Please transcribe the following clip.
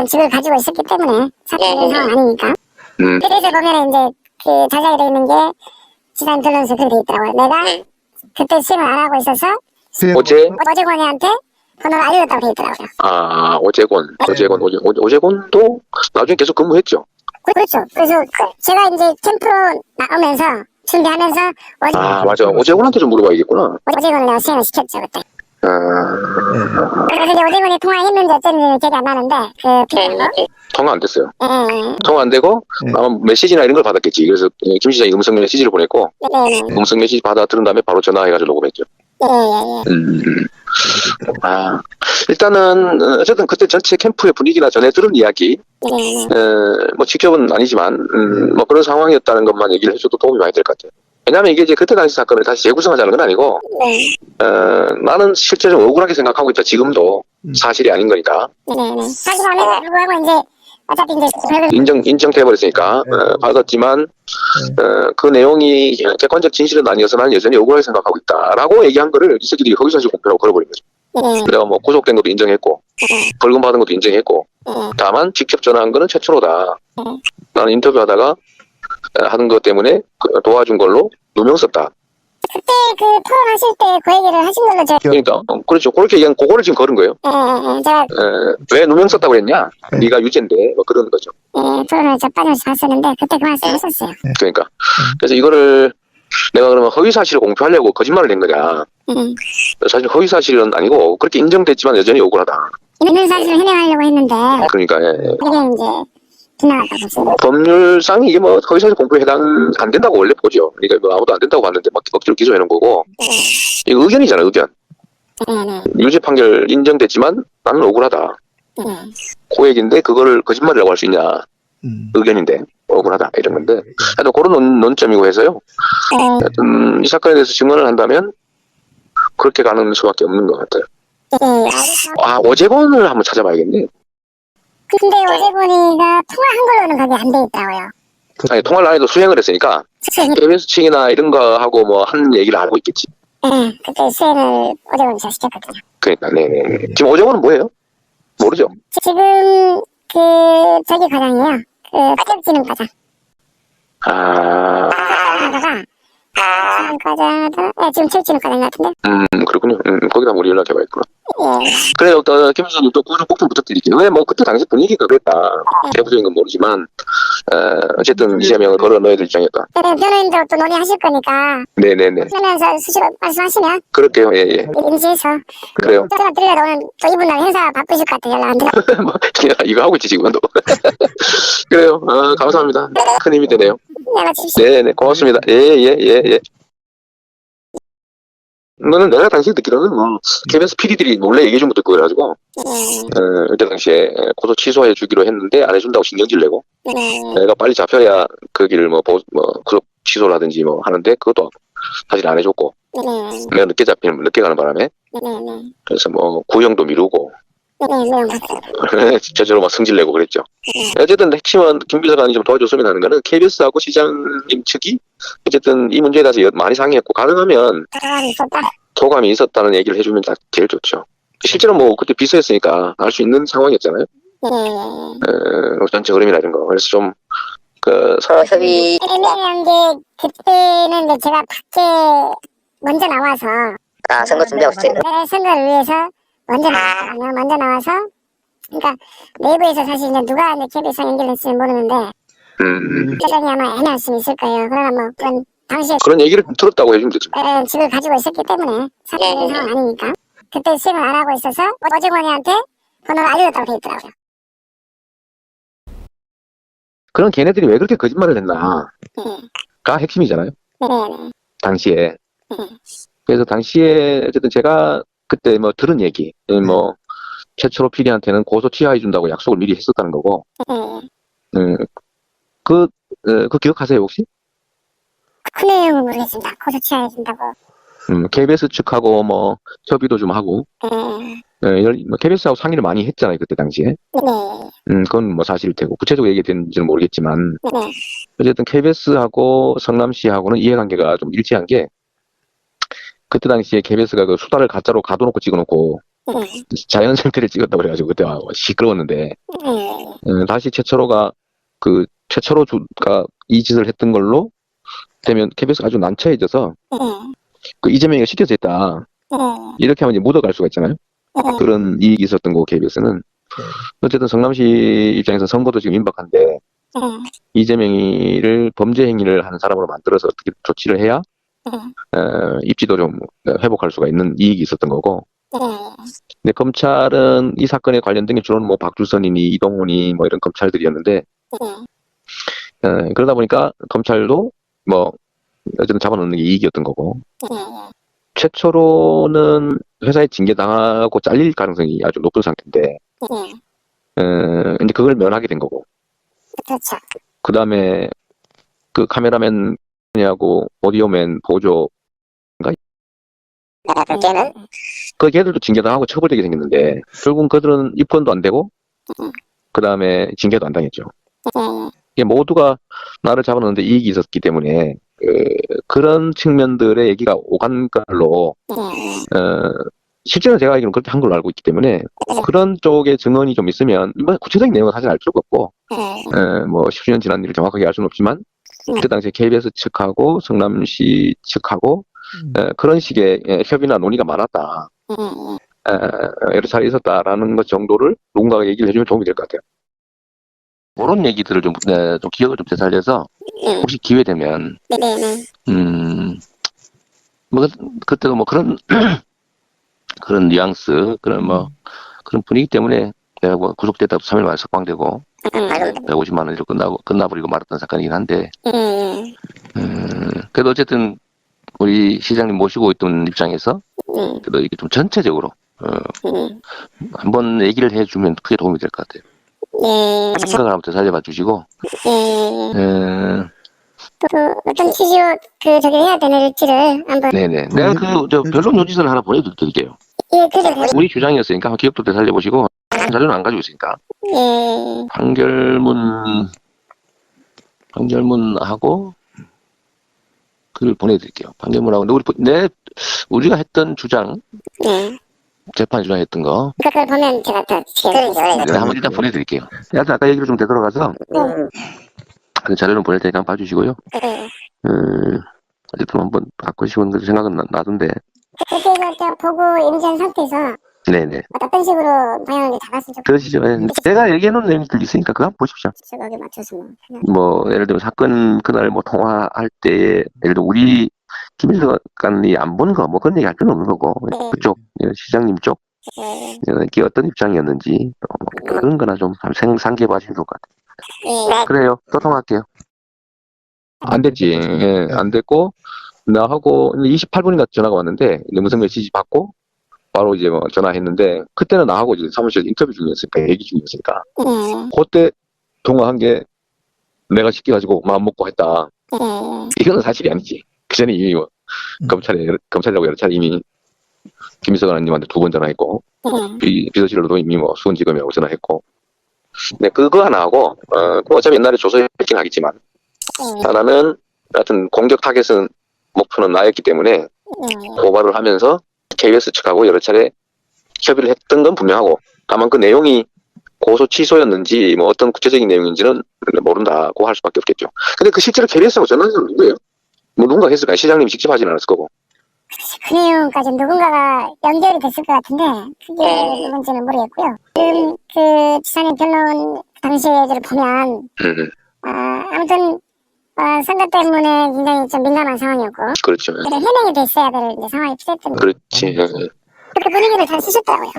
집을 가지고 있었기 때문에 사건이 상황 아니니까. 그래서 보면 이제 그 자작이 돼 있는 게 지산 변론서 그렇게 돼 있더라고요. 내가 그때 수임을 안 하고 있어서 오재권이한테 번호를 알려줬다고 돼 있더라고요. 아, 오재권도 나중에 계속 근무했죠. 그렇죠. 그래서 제가 이제 캠프로 나오면서 준비하면서 맞아. 오재권한테 좀 물어봐야겠구나. 오재권을 내가 수행을 시켰죠 그때. 그래서 이제 오재권이 통화했는지 어쨌는지 기억이 안 나는데 통화 안 됐어요. 통화 안 되고 아마 메시지나 이런 걸 받았겠지. 그래서 김 시장이 음성 메시지를 보냈고 음성 메시지 받아 들은 다음에 바로 전화해가지고 녹음했죠. 일단은 어쨌든 그때 전체 캠프의 분위기나 전에 들은 이야기 뭐 직접은 아니지만 뭐 그런 상황이었다는 것만 얘기를 해줘도 도움이 많이 될 것 같아요. 왜냐면 이게 이제 그때 당시 사건을 다시 재구성하자는 건 아니고 나는 실제로 억울하게 생각하고 있다. 지금도 사실이 아닌 거니까. 사실 안에서 불구하고 이제 어차피 이제 인정돼 버렸으니까 받았지만 그 내용이 객관적 진실은 아니어서 나는 여전히 억울하게 생각하고 있다라고 얘기한 거를 이 새끼들이 허위사실 공표라고 걸어버린 거죠. 내가 뭐 구속된 것도 인정했고 벌금 받은 것도 인정했고 다만 직접 전화한 거는 최초로다. 나는 인터뷰하다가 하는 것 때문에 도와준 걸로 누명 썼다. 그때 그 토론하실 때 그 얘기를 하신 걸로 제가 그러니까 그렇죠. 그렇게 얘기한 그거를 지금 걸은 거예요. 제가 왜 누명 썼다고 했냐? 네가 유죄인데 뭐 그런 거죠. 토론을 자빠져서 봤었는데 그때 그 말씀 하셨어요. 그러니까 그래서 이거를 내가 그러면 허위사실을 공표하려고 거짓말을 한 거냐? 사실 허위사실은 아니고 그렇게 인정됐지만 여전히 억울하다. 있는 사실을 해명하려고 했는데 그러니까 이게 이제 빗나갔다고. 법률상 이게 뭐 허위사실 공표에 해당 안 된다고 원래 보죠. 그러니까 뭐 아무도 안 된다고 봤는데 막 억지로 기소해놓은 거고 이거 의견이잖아, 의견. 유죄 판결 인정됐지만 나는 억울하다. 그 얘기인데 그거를 거짓말이라고 할 수 있냐? 의견인데 억울하다 이런 건데 하여튼 그런 논점이고 해서요. 하여튼 이 사건에 대해서 증언을 한다면 그렇게 가는 수밖에 없는 것 같아요. 오재권을 한번 찾아봐야겠네. 근데 오재권이가 통화한 걸로는 그게 안 돼 있더라고요. 아니 통화를 안 해도 수행을 했으니까 KBS 측이나 이런 거 하고 뭐 한 얘기를 알고 있겠지. 그때 수행을 오재권이 제가 시켰거든요. 그러니까 네네. 지금 오재권은 뭐예요? 모르죠. 지금 저기 과장이에요. 가정진흥과장. 지금 체육진흥과장 같은데. 그렇군요. 거기다 우리 연락해봐야겠구나. 그래요. 김 선생님 또 구조 꼭 좀 부탁드릴게요. 왜 뭐 그때 당시 분위기가 그랬다. 세부적인 건 모르지만 어쨌든 이재명을 걸어 넣어야 될 입장이었다. 변호인도 또 논의하실 거니까. 네네네. 그러면서 수시로 말씀하시면. 그럴게요. 예. 인지해서. 그래요. 전화 드리려다 오늘 또 이분 날 행사 바쁘실 것 같아요. 연락 안 드려. 뭐, 이거 하고 있지 지금도. 그래요. 감사합니다. 큰 힘이 되네요. 네네. 고맙습니다. 예. 너는 내가 당시 듣기로는 뭐 KBS PD들이 몰래 얘기해 준 것도 있고 그래가지고 그때 당시에 고소 취소해 주기로 했는데 안 해준다고 신경질 내고 내가 빨리 잡혀야 그 길을 뭐 구속 취소를 하든지 뭐 하는데 그것도 사실 안 해줬고 내가 늦게 가는 바람에 그래서 뭐 구형도 미루고 저절로 막 승질내고 그랬죠. 어쨌든 핵심은 김 비서관이 좀 도와줬으면 하는 거는 KBS하고 시장님 측이 어쨌든 이 문제에 대해서 많이 상의했고 가능하면 소감이 있었다는 얘기를 해주면 제일 좋죠. 실제로 뭐 그때 비서였으니까 알 수 있는 상황이었잖아요. 전체 흐름이나 이런 거. 그래서 좀 협의 애매한 게 그때는 제가 밖에 먼저 나와서 선거 준비하고 있어요. 네, 선거를 위해서 먼저 나와서 그러니까 내부에서 사실 이제 누가 이제 KBS랑 연결했을지 모르는데 표정이 아마 애매할 수 있을 거예요. 그러나 뭐 그런 당시에 그런 얘기를 들었다고 해주면 되죠. 집을 가지고 있었기 때문에 사건이 상황 아니니까 그때 수행을 안 하고 있어서 오재권이한테 번호를 알려줬다고 돼 있더라고요. 그런 걔네들이 왜 그렇게 거짓말을 했나가 핵심이잖아요. 당시에. 그래서 당시에 어쨌든 제가 그때 뭐 들은 얘기, 뭐 최초로 PD한테는 고소 취하해 준다고 약속을 미리 했었다는 거고. 그 기억하세요 혹시? 그 내용은 모르겠습니다. 고소 취하해 준다고. KBS 측하고 뭐 협의도 좀 하고. 뭐 KBS하고 상의를 많이 했잖아요 그때 당시에. 그건 뭐 사실일 테고 구체적으로 얘기됐는지는 모르겠지만 어쨌든 KBS하고 성남시하고는 이해관계가 좀 일치한 게 그때 당시에 KBS가 그 수다를 가짜로 가둬놓고 찍어놓고 자연 상태를 찍었다고 그래가지고 그때 시끄러웠는데 네. 다시 최철호가 최철호가 이 짓을 했던 걸로 되면 KBS가 아주 난처해져서 네. 그 이재명이가 시켜서 했다. 네. 이렇게 하면 이제 묻어갈 수가 있잖아요. 그런 이익이 있었던 거고 KBS는. 어쨌든 성남시 입장에서 선거도 지금 임박한데 이재명이를 범죄 행위를 하는 사람으로 만들어서 어떻게 조치를 해야 입지도 좀 회복할 수가 있는 이익이 있었던 거고. 근데 검찰은 이 사건에 관련된 게 주로는 뭐 박주선이니 이동훈이 뭐 이런 검찰들이었는데 그러다 보니까 검찰도 뭐 어쨌든 잡아놓는 게 이익이었던 거고. 최초로는 회사에 징계당하고 잘릴 가능성이 아주 높은 상태인데 이제 그걸 면하게 된 거고. 그렇죠. 그 다음에 그 카메라맨하고 오디오맨 보조 걔는 그 걔들도 징계당하고 처벌되게 생겼는데 결국은 그들은 입건도 안 되고 그 다음에 징계도 안 당했죠. 이게 모두가 나를 잡아놓는데 이익이 있었기 때문에 그런 측면들의 얘기가 오간 걸로 실제로 제가 알기로는 그렇게 한 걸로 알고 있기 때문에 그런 쪽에 증언이 좀 있으면 뭐 구체적인 내용은 사실 알 필요가 없고 뭐 10년 지난 일을 정확하게 알 수는 없지만 그때 당시에 KBS 측하고 성남시 측하고 그런 식의 협의나 논의가 많았다. 여러 차례 있었다라는 것 정도를 누군가가 얘기를 해주면 도움이 될 것 같아요. 그런 얘기들을 좀 기억을 좀 되살려서 혹시 기회 되면 뭐 그때도 뭐 그런 그런 뉘앙스 그런 뭐 그런 분위기 때문에 내가 뭐 구속됐다 3일 만에 석방되고 150만 원으로 끝나버리고 말았던 사건이긴 한데 그래도 어쨌든 우리 시장님 모시고 있던 입장에서 그래도 이게 좀 전체적으로 한번 얘기를 해주면 크게 도움이 될 것 같아요. 생각을 한번 더 살려봐 주시고 또 어떤 취지로 저기 해야 되는지를 한번. 네네. 내가 저 변론 요지서를 하나 보내드릴게요. 예, 그래. 우리 주장이었으니까 한번 기억도 더 살려보시고 자료는 안 가지고 있으니까 예. 판결문하고 글을 보내드릴게요. 판결문하고 근데 우리가 했던 주장 재판에 주장했던 거 그걸 보면 제가 더 한번 일단 보내드릴게요. 아까 얘기로 좀 되돌아가서 그 자료는 보낼 테니까 한번 봐주시고요. 어쨌든 한번 갖고 싶은 그 생각은 나던데. 그렇게 해서 보고 인지한 상태에서 네네. 어떤 식으로 방향을 잡았으면 좋겠어요. 그러시죠. 제가 얘기해놓은 내용들 있으니까 그거 한번 보십시오. 거기에 맞춰서 뭐. 뭐 예를 들면 사건 그날 뭐 통화할 때 예를 들어 우리 김일성 간이 안 본 거 뭐 그런 얘기 할 필요는 없는 거고 그쪽 시장님 쪽 이게 어떤 입장이었는지 그런 거나 좀 상기해 봐주시면 좋을 것 같아요. 그래요. 또 통화할게요. 안 됐지. 예, 안 됐고 나하고 28분인가 전화가 왔는데 무슨 메시지 받고 바로 이제 뭐 전화했는데 그때는 나하고 이제 사무실 인터뷰 중이었으니까 얘기 중이었으니까 그때 통화한 게 내가 시켜가지고 마음 먹고 했다. 이거는 사실이 아니지. 그 전에 이미 뭐 검찰이라고 여러 차례 이미 김일성 의원님한테 2번 전화했고 비서실로도 이미 뭐 수원지검이라고 전화했고. 네, 그거 하나 하고 어차피 옛날에 조서했긴 하겠지만 나는 하여튼 공격 타겟은 목표는 나였기 때문에 고발을 하면서 KBS 측하고 여러 차례 협의를 했던 건 분명하고 다만 그 내용이 고소 취소였는지 뭐 어떤 구체적인 내용인지는 모른다고 할 수밖에 없겠죠. 근데 그 실제로 KBS하고 전화한 사람은 누구예요? 뭐 누군가 했을까요? 시장님이 직접 하진 않았을 거고. 그 내용까지 누군가가 연결이 됐을 것 같은데 그게 누군지는 모르겠고요. 지금 그 지사님 변론 당시를 보면 아무튼 선거 때문에 굉장히 좀 민감한 상황이었고 그렇죠. 해명이 됐어야 될 상황이 필요했던 거예요. 그렇지. 그 분위기를 잘 쓰셨더라고요.